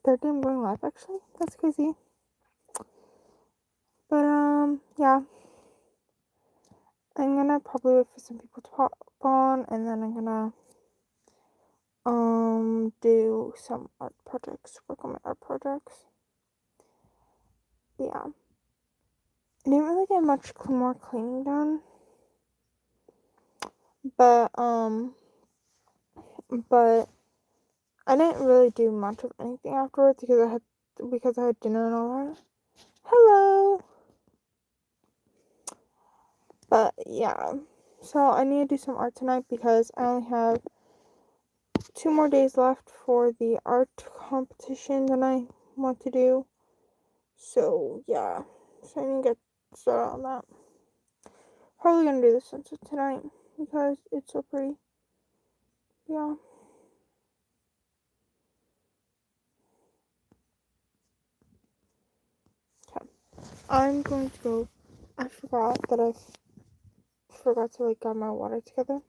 third day I'm going live, actually. That's crazy. But, yeah. I'm gonna probably wait for some people to pop on, and then I'm gonna, do some art projects, work on my art projects. Yeah. I didn't really get much more cleaning done. But I didn't really do much of anything afterwards because I had dinner and all that. Hello! But, yeah. So, I need to do some art tonight because I only have 2 more days left for the art competition that I want to do. So, yeah. So, I need to get started on that. Probably gonna do the sunset tonight because it's so pretty. Yeah. Okay. I'm going to go. I forgot to grab my water together.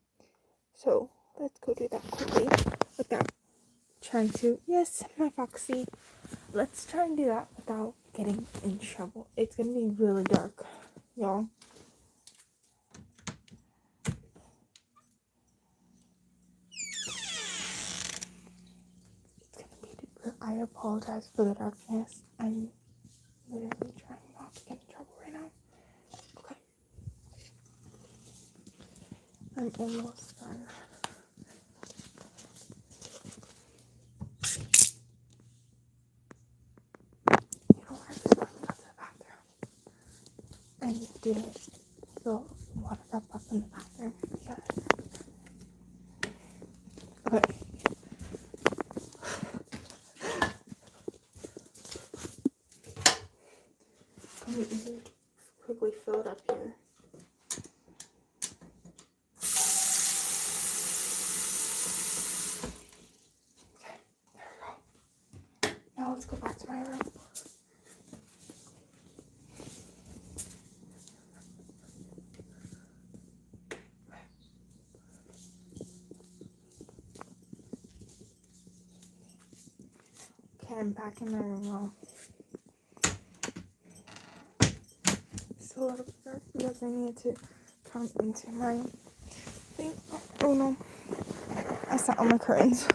So, let's go do that quickly without trying to. Yes, my Foxy. Let's try and do that without getting in trouble. It's gonna be really dark, y'all. I apologize for the darkness. I'm literally trying not to get in trouble right now. Okay. I'm almost done. You know, I just want to go to the bathroom and do the water up in the bathroom. Okay. Let me quickly fill it up here. Okay, there we go. Now let's go back to my room. Okay, I'm back in my room now. It's a little bit dark because I need to come into my thing. Oh no. I sat on my curtains.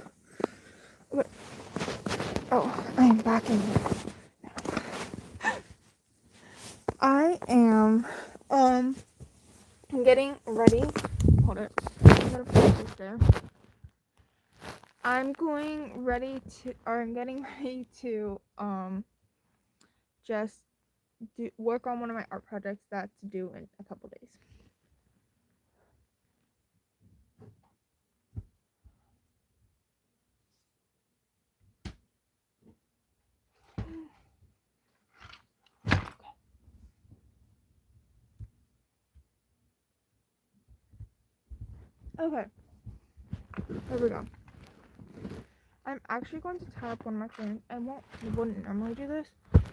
But, oh, I am back in here. I am getting ready. Hold it. I'm gonna put this there. I'm getting ready to just work on one of my art projects that's due in a couple days. Okay. There we go. I'm actually going to tie up one of my frames. I wouldn't normally do this,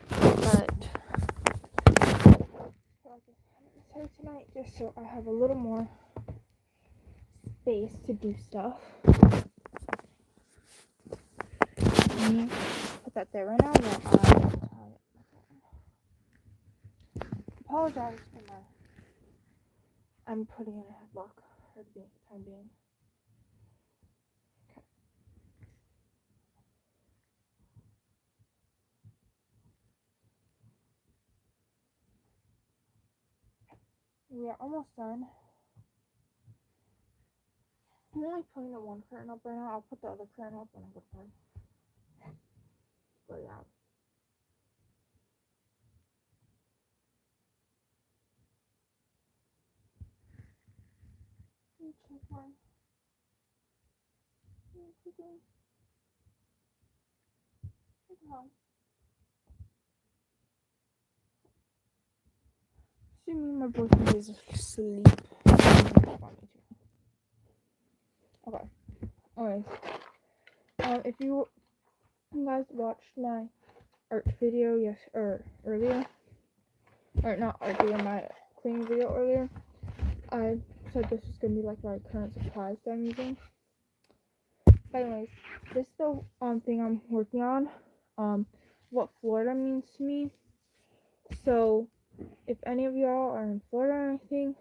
but so tonight, just so I have a little more space to do stuff. Put that there right now while I tie it. Apologize for my. I'm putting in a headlock for the time being. Okay. We are almost done. I'm only putting the one curtain up right now. I'll put the other curtain up when I go to bed. But yeah. Assuming my boyfriend is asleep. Okay. Anyways. If you guys watched my art video earlier, or not art video, my cleaning video earlier, I said this was gonna be like my current supplies that I'm using. But anyways, this is the thing I'm working on. what Florida means to me. So if any of y'all are in Florida or anything,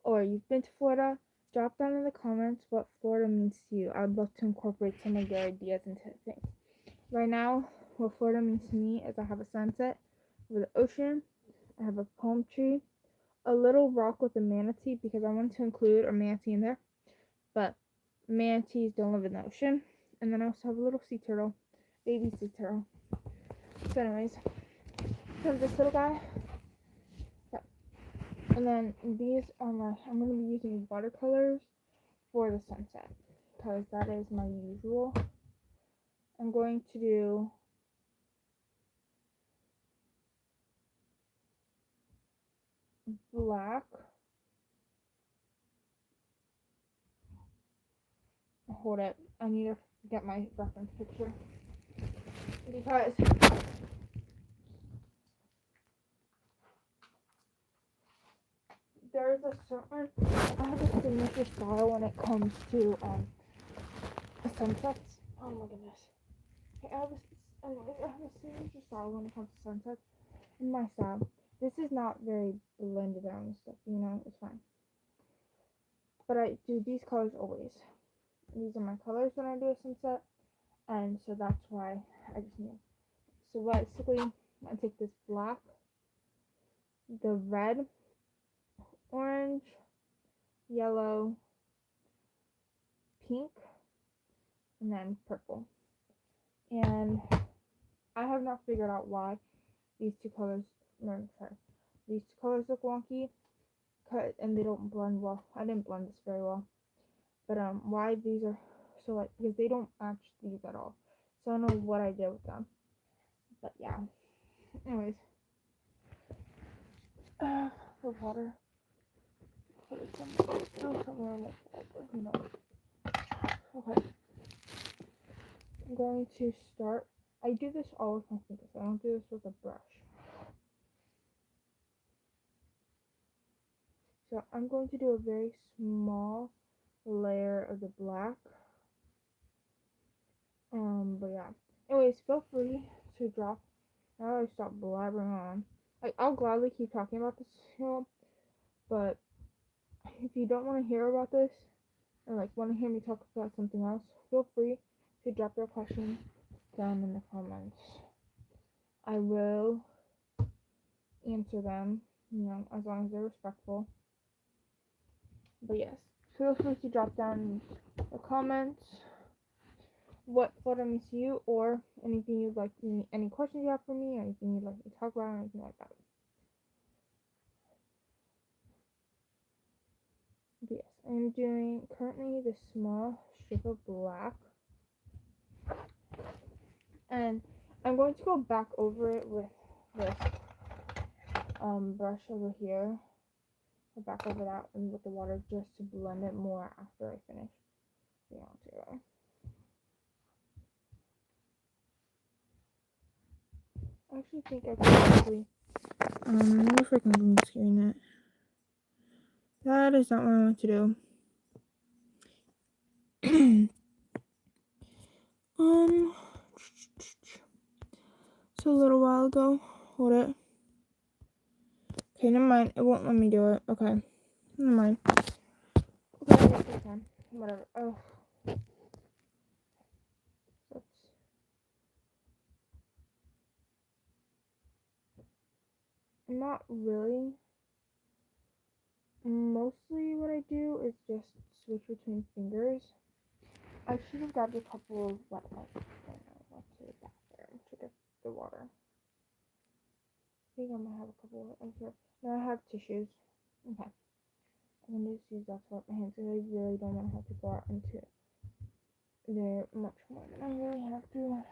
or you've been to Florida, drop down in the comments what Florida means to you. I'd love to incorporate some of your ideas into the thing. Right now, what Florida means to me is I have a sunset with the ocean, I have a palm tree, a little rock with a manatee because I wanted to include a manatee in there, but manatees don't live in the ocean. And then I also have a little sea turtle, baby sea turtle. So anyways, so this little guy. And then these are I'm going to be using watercolors for the sunset because that is my usual. I'm going to do black. Hold it. I need to get my reference picture because there's a certain, I have a signature style when it comes to sunsets. Oh my goodness. Okay, I have a signature style when it comes to sunsets. In my style, this is not very blended out and stuff. It's fine. But I do these colors always. These are my colors when I do a sunset, and so that's why I just knew. So basically, I take this black, the red, orange, yellow, pink, and then purple. And I have not figured out why these two colors, these two colors look wonky, and they don't blend well. I didn't blend this very well. But why these are so like, because they don't match these at all. So I don't know what I did with them. But yeah. Anyways. The water. Put it somewhere on the floor, who knows. Okay. I'm going to start. I do this all with my fingers. I don't do this with a brush. So I'm going to do a very small layer of the black. But yeah. Anyways, feel free to drop. Now I stop blabbering on. I'll gladly keep talking about this channel, but if you don't want to hear about this, or want to hear me talk about something else, feel free to drop your questions down in the comments. I will answer them, as long as they're respectful. But yes, feel free to drop down in the comments what Florida means to you, or anything you'd like me, any questions you have for me, or anything you'd like me to talk about, or anything like that. But yes, I'm doing currently this small strip of black, and I'm going to go back over it with this brush over here, back over that, and with the water just to blend it more after I finish. I actually think I can actually, I wonder if I can green screen it. That is not what I want to do. It's a little while ago. Hold it. Okay, never mind. It won't let me do it. Okay. Never mind. Okay, I guess time. Whatever. Oh. Not really. Mostly what I do is just switch between fingers. I should have grabbed a couple of wet wipes. I went to the bathroom to get the water. I think I might have a couple of here. No, I have tissues. Okay. I'm gonna just use that to wipe my hands because I really don't want to have to go out into there much more than I really have to.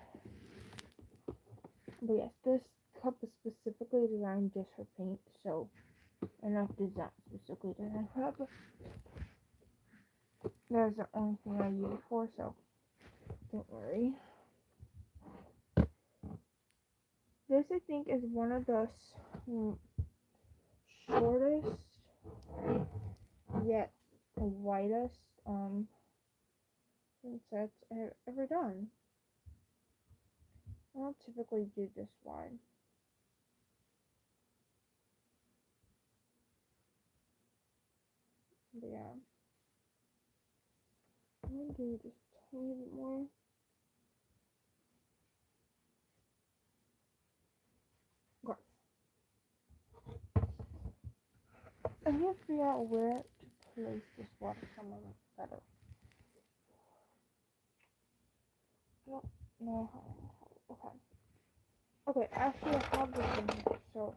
But yes, this cup is specifically designed just for paint, so enough design specifically designed for that. But that's the only thing I use it for, so don't worry. This I think is one of the shortest yet the widest sunsets I've ever done. I don't typically do this one. But yeah. I'm gonna do just a tiny bit more. Okay. I need to figure out where to place this watercolor better. I don't know how. Okay. Okay, actually I have this in here, so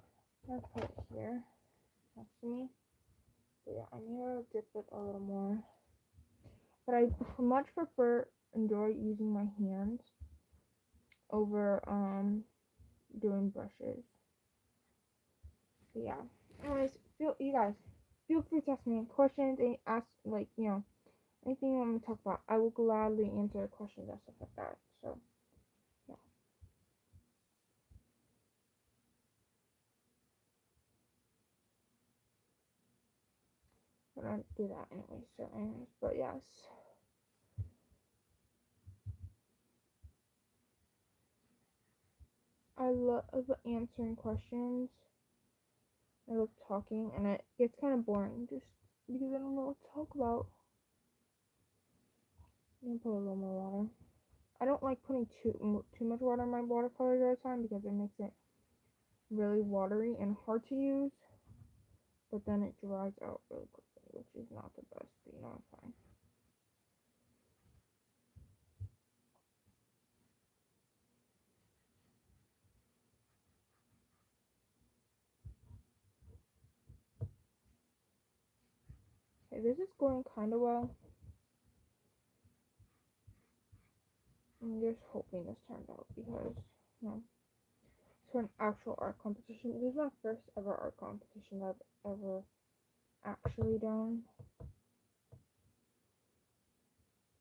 I'm gonna put it here next to me. But yeah, I need to dip it a little more. But I much prefer enjoy using my hands over doing brushes. But yeah. Anyways, you guys feel free to ask me questions and ask anything you want me to talk about. I will gladly answer questions and stuff like that. So yeah. I don't do that anyway, so anyways, but yes. I love answering questions. I love talking, and it gets kind of boring just because I don't know what to talk about. I'm gonna put a little more water. I don't like putting too much water in my watercolors all the time because it makes it really watery and hard to use. But then it dries out really quickly, which is not the best, but it's fine. Okay, this is going kind of well. I'm just hoping this turns out because, it's for an actual art competition. This is my first ever art competition I've ever actually done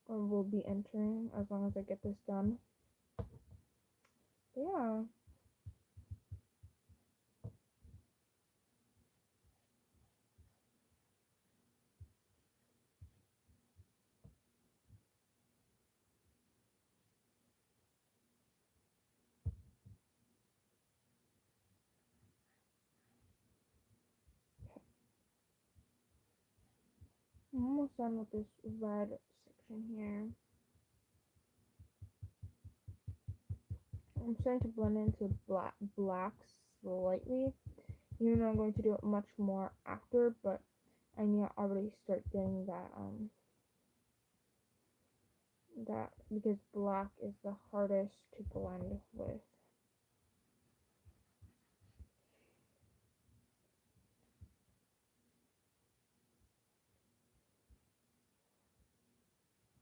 or will be entering as long as I get this done. But yeah. I'm almost done with this red section here. I'm starting to blend into black slightly. Even though I'm going to do it much more after, but I need to already start getting that because black is the hardest to blend with.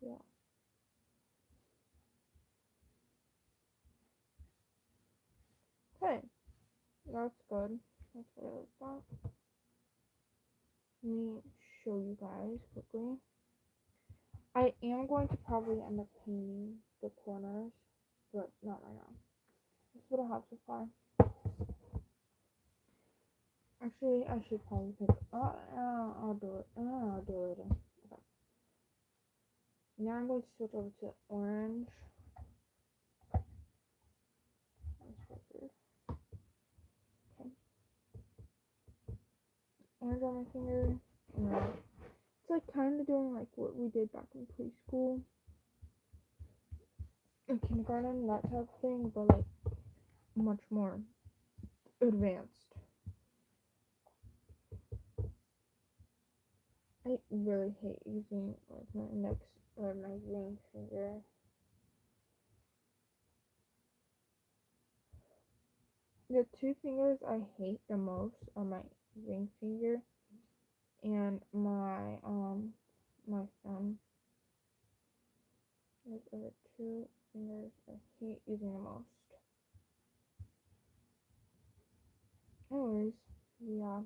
Yeah. Okay. That's good. That's what I like that. Let me show you guys quickly. I am going to probably end up painting the corners, but not right now. That's what I have so far. Actually, I should probably pick. I'll do it. I'll do it later. Okay. Now I'm going to switch over to orange. Okay. Orange on my finger. And it's like kind of doing like what we did back in preschool and kindergarten, that type of thing, but like much more advanced. I really hate using like my index or my ring finger. The two fingers I hate the most are my ring finger and my thumb. Those are the two fingers I hate using the most. Anyways, yeah.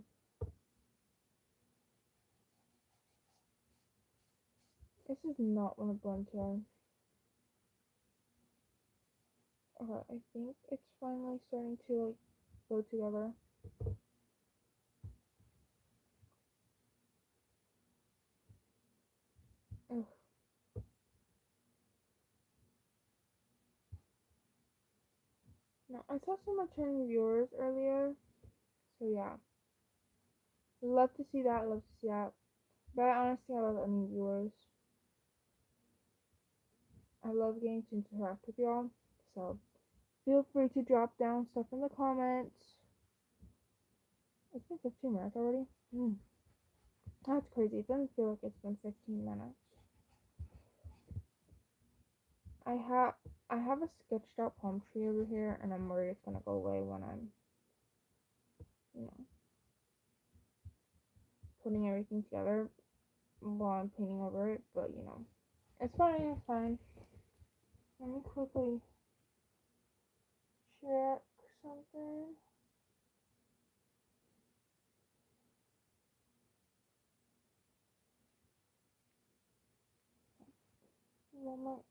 This is not what I blend today. Okay, I think it's finally starting to like go together. Ugh. No, I saw some returning viewers earlier, so yeah. Love to see that, love to see that. But honestly, I love any viewers. I love getting to interact with y'all, so feel free to drop down stuff in the comments. It's been 15 minutes already. That's crazy. It doesn't feel like it's been 15 minutes. I have I have a sketched out palm tree over here, and I'm worried it's gonna go away when I'm, you know, putting everything together while I'm painting over it. But you know, it's fine. It's fine. Let me quickly check something. Moment.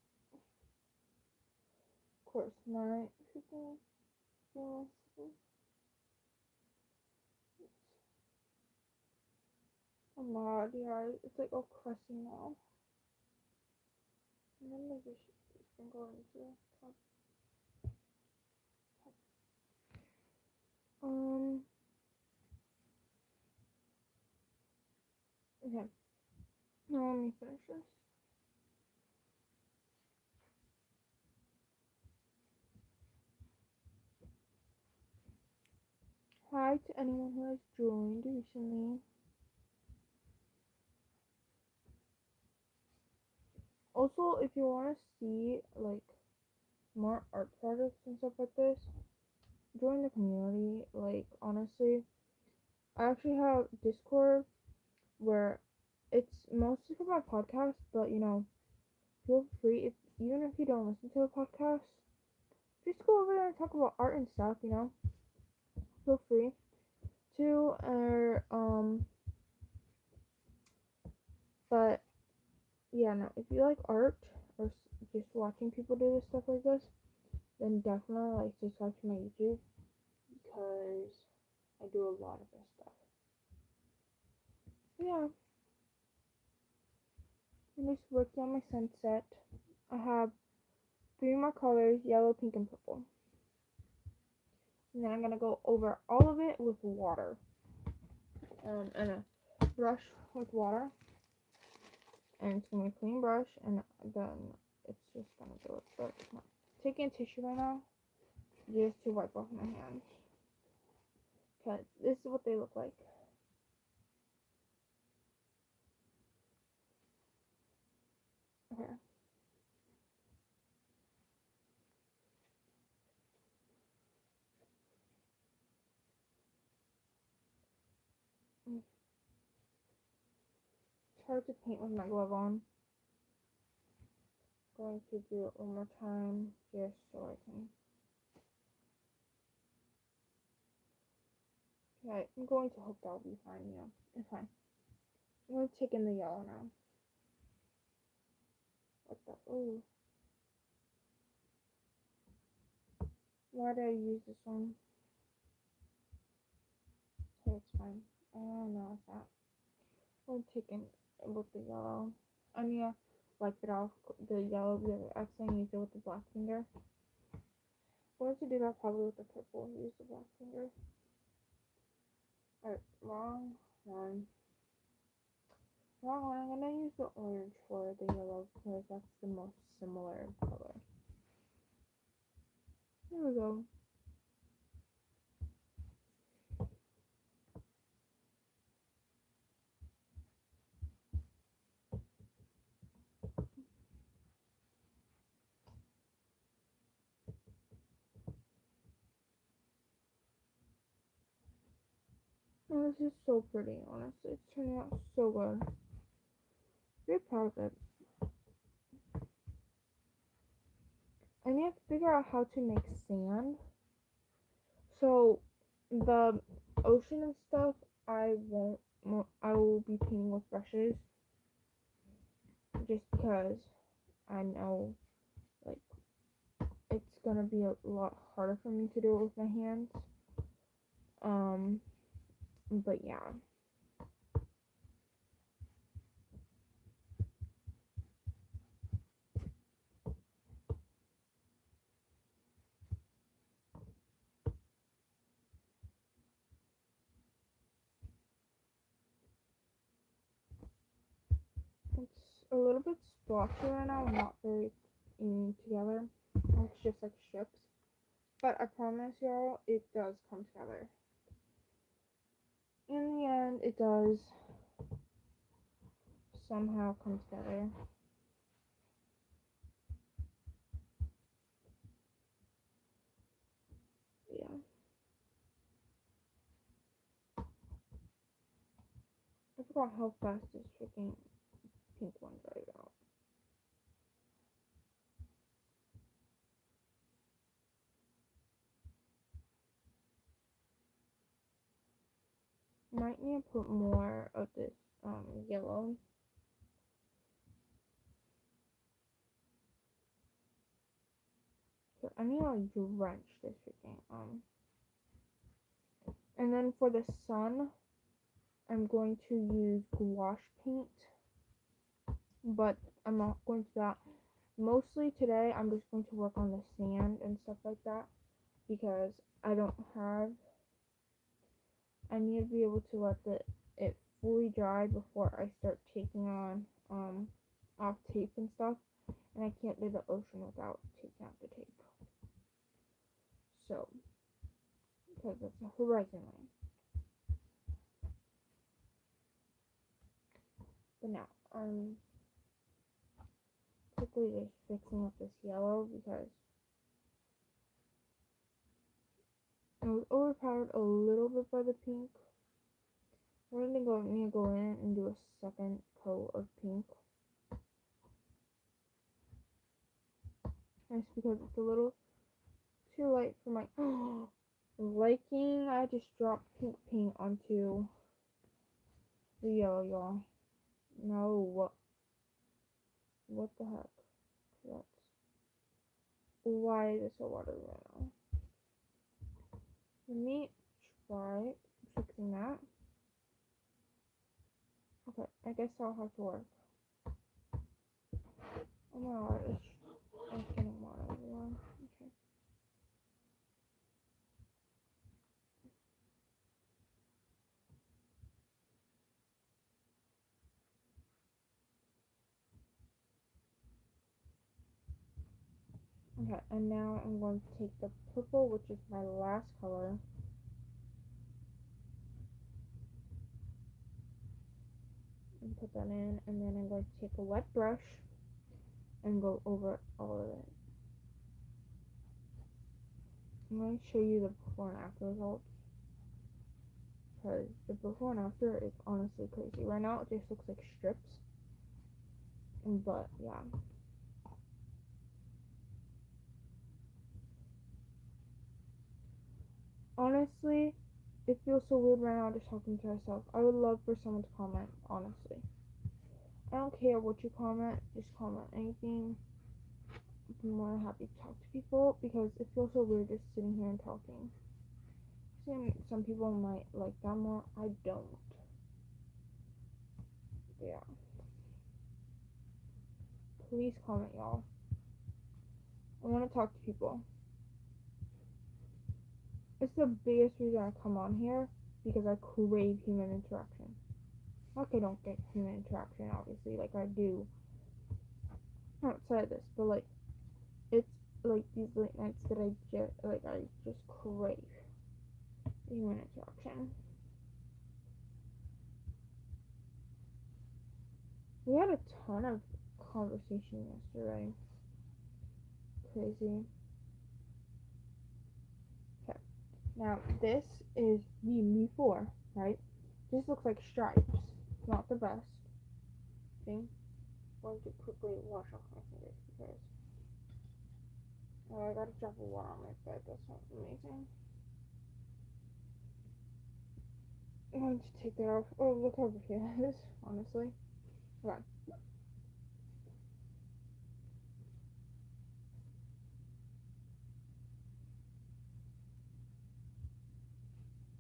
Of course, my freaking thing. Oh my god, yeah, it's like all crusty now. And then maybe we can go into top. Okay. Now let me finish this. Hi to anyone who has joined recently. Also, if you want to see like more art projects and stuff like this, join the community. Like honestly, I actually have Discord where it's mostly for my podcast, but you know, feel free if even if you don't listen to a podcast, just go over there and talk about art and stuff. You know, feel free to. But yeah, no, if you like art or just watching people do this stuff like this, then definitely like subscribe to my YouTube because I do a lot of this stuff. Yeah, I'm just working on my sunset. I have three more colors: yellow, pink, and purple. And then I'm gonna go over all of it with water. And a brush with water, and it's gonna be a clean brush, and then it's just gonna do it. But I'm taking a tissue right now just to wipe off my hands. Cause this is what they look like. Okay. It's hard to paint with my glove on. Going to do it one more time just so I can. Okay, I'm going to hope that'll be fine. Yeah, it's fine. I'm going to take in the yellow now. What the? Ooh. Why did I use this one? Okay, it's fine. I don't know what's that. I'm taking with the yellow. I need to wipe it off the yellow because I accidentally used it with the black finger. I'm going to do that probably with the purple. Use the black finger. Alright, wrong one. Wrong one. I'm gonna use the orange for the yellow because that's the most similar color. There we go. Oh, this is so pretty, honestly. It's turning out so good. Very proud of it. I need to figure out how to make sand. So, the ocean and stuff, I will be painting with brushes. Just because I know, like, it's gonna be a lot harder for me to do it with my hands. But yeah. a little bit splotchy right now, not very together. It's just like strips. But I promise y'all, it does come together. In the end, it does somehow come together. Yeah. I forgot how fast this freaking pink one dried out. Might need to put more of this yellow. So I need to like drench this freaking and then for the sun, I'm going to use gouache paint, but I'm not going to do that. Mostly today, I'm just going to work on the sand and stuff like that because I don't have. I need to be able to let it fully dry before I start taking on off tape and stuff, and I can't do the ocean without taking out the tape. So, because it's a horizon line. But now, quickly just fixing up this yellow because it was overpowered a little bit by the pink. We're gonna need to go in and do a second coat of pink. Just because it's a little too light for my liking. I just dropped pink paint onto the yellow, y'all. No. What the heck? That's why is it so watery right now? Let me try fixing that. Okay, I guess I'll have to work. Oh my god, it's getting water everywhere. Okay. Okay, and now I'm going to take the purple, which is my last color, and put that in, and then I'm going to take a wet brush and go over all of it. I'm going to show you the before and after results, because the before and after is honestly crazy. Right now it just looks like strips, but yeah. Honestly, it feels so weird right now just talking to myself. I would love for someone to comment, honestly. I don't care what you comment, just comment anything. I'm more than happy to talk to people because it feels so weird just sitting here and talking. Some people might like that more. I don't. Yeah. Please comment, y'all. I want to talk to people. It's the biggest reason I come on here because I crave human interaction. Like I don't get human interaction, obviously, like I do outside this, but like it's like these late nights that I just crave human interaction. We had a ton of conversation yesterday. Crazy. Okay. Now this is the Me 4, right? This looks like stripes. Not the best thing. I'm going to quickly wash off my fingers because I got a drop of water on my bed. That's not amazing. I'm going to take that off. Oh, look how pretty that is, honestly. Okay.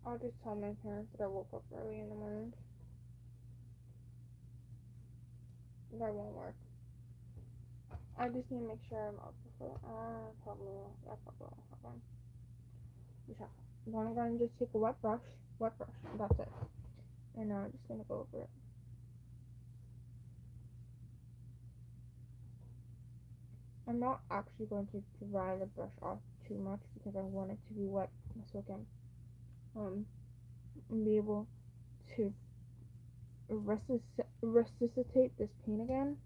I'll just tell my parents that I woke up early in the morning. That won't work. I just need to make sure I'm up before. Probably won't. Yeah, probably won't happen. Then I'm going to just take a wet brush. That's it. And now I'm just going to go over it. I'm not actually going to dry the brush off too much because I want it to be wet so I can be able to resuscitate this paint again.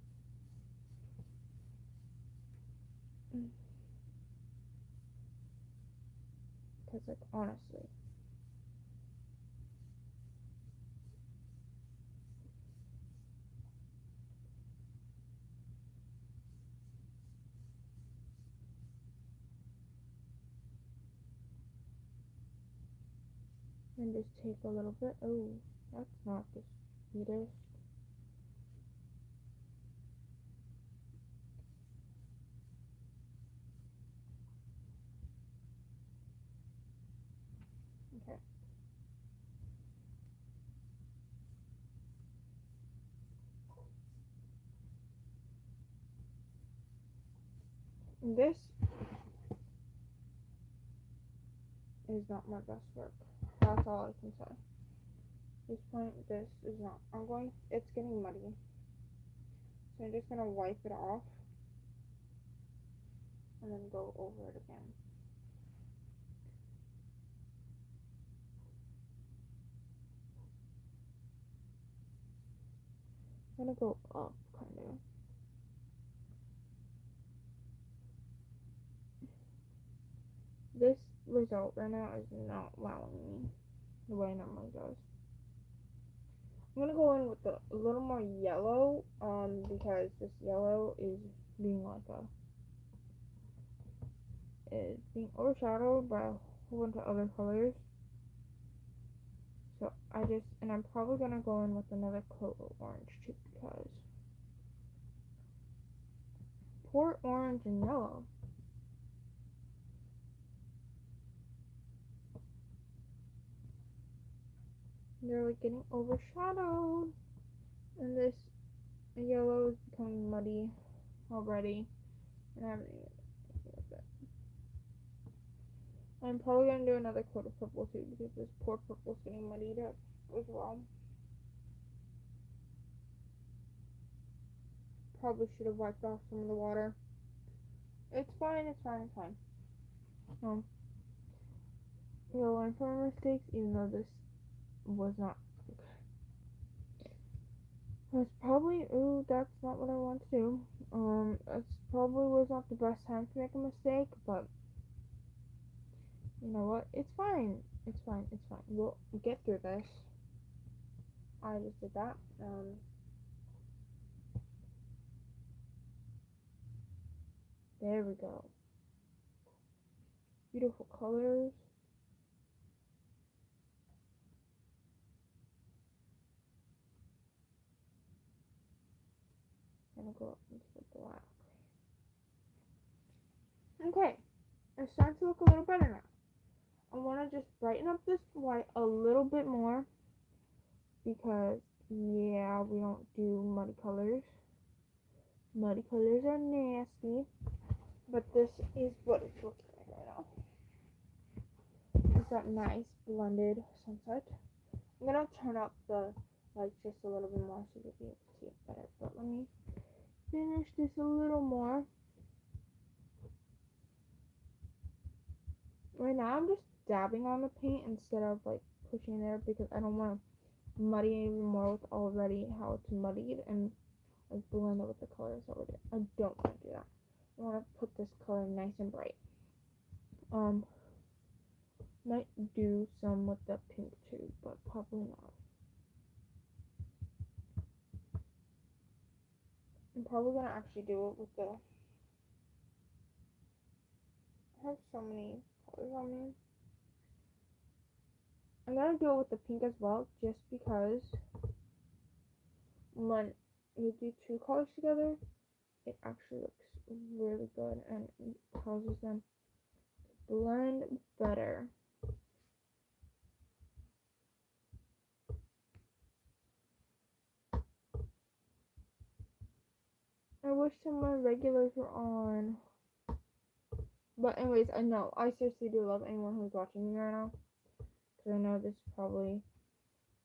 Because, like, honestly, and just take a little bit. Oh, that's not the sweetest. Okay. This is not my best work. That's all I can say. At this point, this is not. It's getting muddy. So I'm just gonna wipe it off and then go over it again. I'm gonna go up, kind of. This result right now is not wowing me the way it normally does. I'm gonna go in with a little more yellow, because this yellow is being overshadowed by a whole bunch of other colors. So I'm probably gonna go in with another coat of orange too, because poor orange and yellow. They're like getting overshadowed, and this yellow is becoming muddy already, and I haven't even with it. I'm probably gonna do another coat of purple too, because this poor purple is getting muddied up as well. Probably should have wiped off some of the water. It's fine, it's fine, it's fine. You'll learn from your mistakes, even though this was not. That's probably, that's not what I want to do. It probably was not the best time to make a mistake, but you know what? It's fine. It's fine. It's fine. We'll get through this. I just did that. There we go. Beautiful colors. Gonna go up into the black. Okay, it's starting to look a little better now. I want to just brighten up this white a little bit more because, yeah, we don't do muddy colors. Muddy colors are nasty, but this is what it's looking like right now. It's that nice blended sunset. I'm gonna turn up the lights just a little bit more so you'll be able to see it better. But let me finish this a little more. Right now I'm just dabbing on the paint instead of like pushing there because I don't want to muddy even more with already how it's muddied and like blend it with the colors already. I don't want to do that. I want to put this color nice and bright. Might do some with the pink too, but probably not. I'm probably gonna actually do it with the. I have so many colors on me. I'm gonna do it with the pink as well, just because when you do two colors together, it actually looks really good and it causes them to blend better. I wish some of my regulars were on. But anyways, I know, I seriously do love anyone who's watching me right now. Because I know this is probably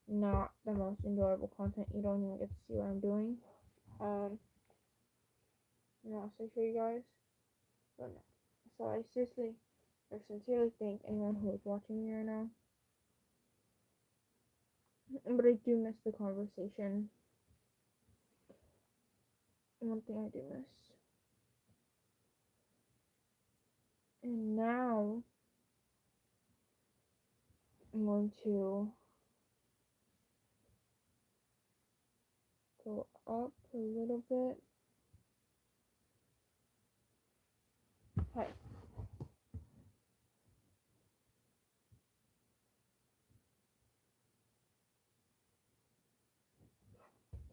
not the most enjoyable content. You don't even get to see what I'm doing. You know, so show you guys. So no. So I sincerely thank anyone who is watching me right now. But I do miss the conversation. One thing I do miss. And now I'm going to go up a little bit. Hi.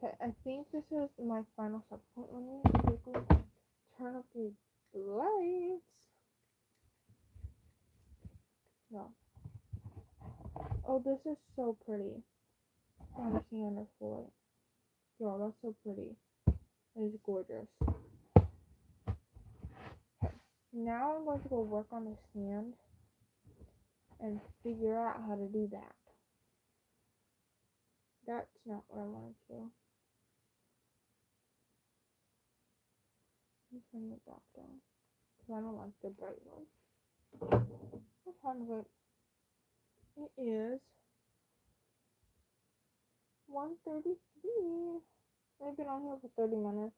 Okay, I think this is my final step point. Let me quickly turn up the lights. No. Oh, this is so pretty. On the sand or full light. Yo, that's so pretty. It is gorgeous. Okay. Now I'm going to go work on the stand and figure out how to do that. That's not what I wanted to do. Let me turn it back down. Because I don't like the bright one. What time is it? It is 1:33. I've been on here for 30 minutes.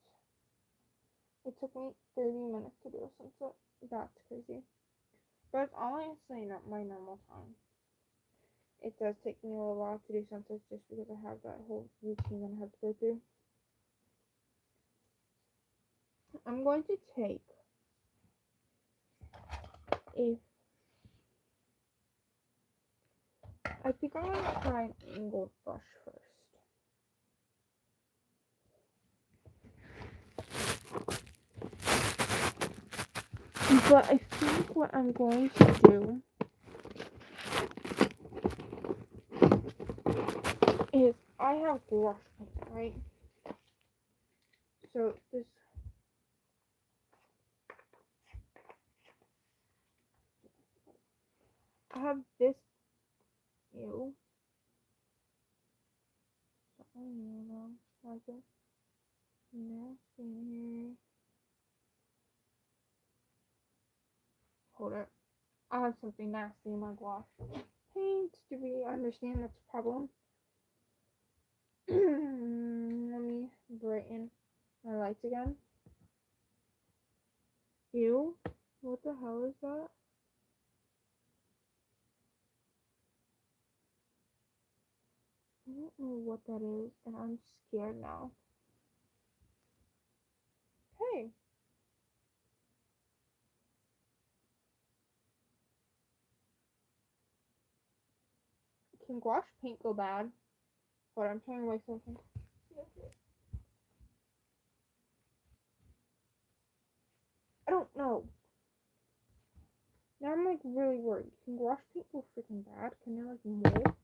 It took me 30 minutes to do a sunset. That's crazy. But it's honestly not my normal time. It does take me a little while to do sunsets just because I have that whole routine that I have to go through. I'm going to take I think I'm going to try an angled brush first. But I think what I'm going to do is I have gouache paint, right? So this I have this like it nasty in here. Hold it. I have something nasty in my gouache paint. Do we understand that's a problem? Let me brighten my lights again. Ew. What the hell is that? I don't know what that is, and I'm scared now. Hey. Can gouache paint go bad? But I'm trying to wait something. I don't know. Now I'm like really worried. Can gouache paint go freaking bad? Can it like mold?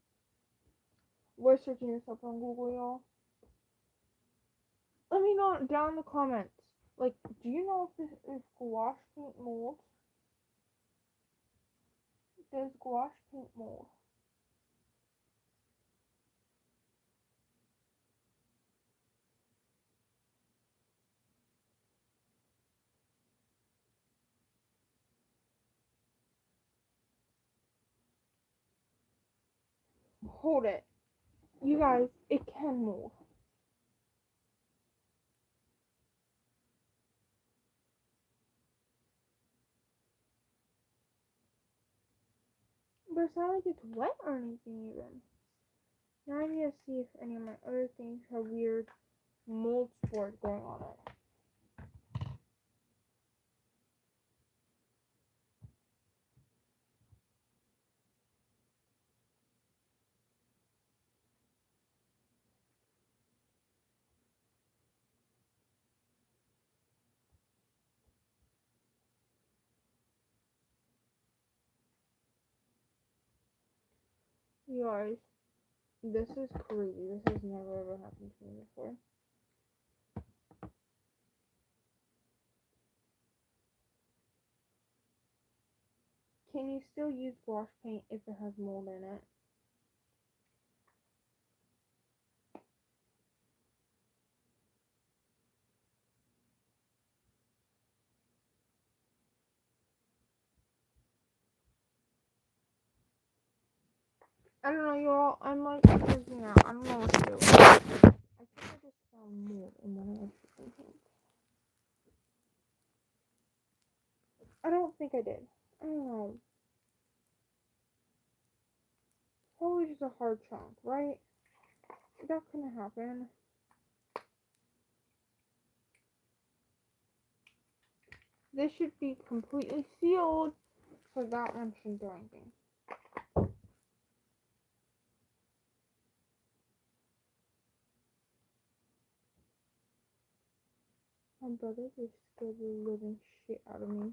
We're searching this up on Google, y'all. Let me know down in the comments. Like, do you know if gouache paint molds? Does gouache paint mold? Hold it. You guys, it can mold. But it's not like it's wet or anything even. Now I need to see if any of my other things have weird mold spores going on it. You guys, this is crazy. This has never ever happened to me before. Can you still use gouache paint if it has mold in it? I don't know, you all. I'm like freaking out. I don't know what to do. I think I just found mold in one of my freaking things. I don't think I did. I don't know. Probably just a hard chunk, right? That couldn't happen. This should be completely sealed, so that one shouldn't do anything. My brother just scared the living shit out of me.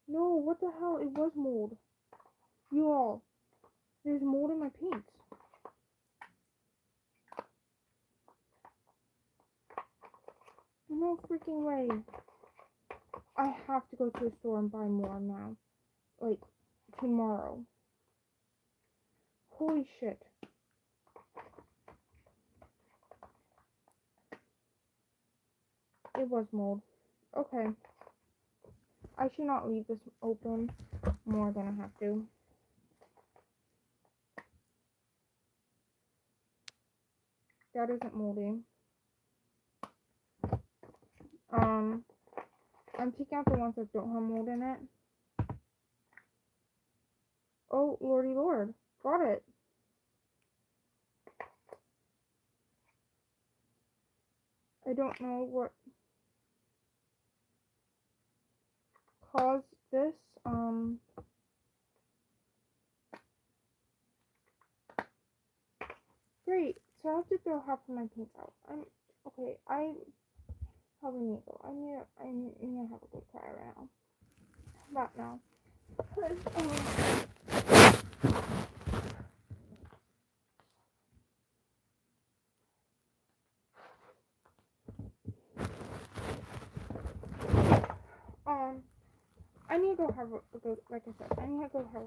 No, what the hell? It was mold. You all, there's mold in my paints. No freaking way. I have to go to the store and buy more now. Like, tomorrow. Holy shit. It was mold. Okay. I should not leave this open more than I have to. That isn't moldy. I'm taking out the ones that don't have mold in it. Oh, lordy lord. Got it. I don't know what caused this. Great. So I have to throw half of my paint out. Okay. I probably need to go. I need to have a good cry right now. Not now. I need to go have a good, like I said, I need to go have.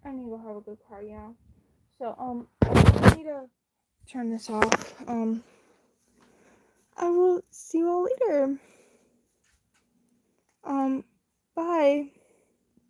I need to go have a good cry, yeah. So, I need to turn this off. I will see you all later. Bye.